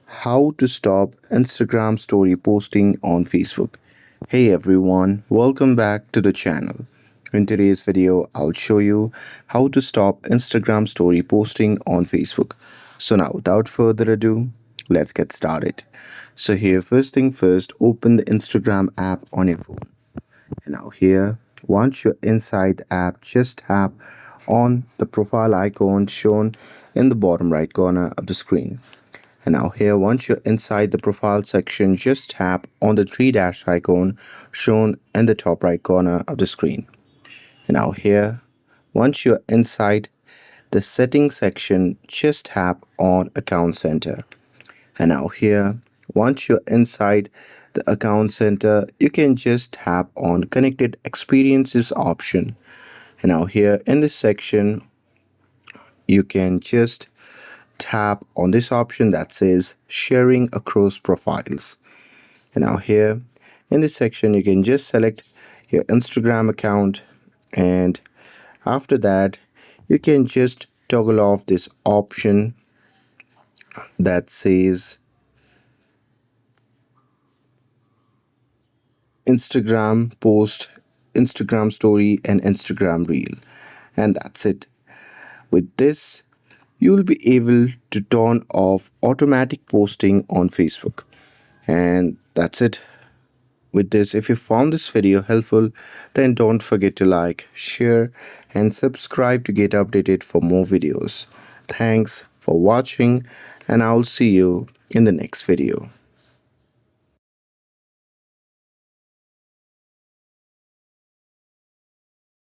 How to stop Instagram story posting on Facebook. Hey everyone, welcome back to the channel. In today's video, I'll show you how to stop Instagram story posting on Facebook. So now without further ado, let's get started. So here, first thing first, open the Instagram app on your phone. And now here, once you're inside the app, just tap on the profile icon shown in the bottom right corner of the screen. And now here, once you're inside the profile section, just tap on the three dash icon shown in the top right corner of the screen. And now here, once you're inside the settings section, just tap on account center. And now here, once you're inside the account center, you can just tap on connected experiences option. And now here in this section, you can just tap on this option that says sharing across profiles. And now here in this section, you can just select your Instagram account, and after that you can just toggle off this option that says Instagram post, Instagram story and Instagram reel, and that's it. With this, you will be able to turn off automatic posting on Facebook, and that's it. With this, if you found this video helpful, then don't forget to like, share, and subscribe to get updated for more videos. Thanks for watching, and I'll see you in the next video.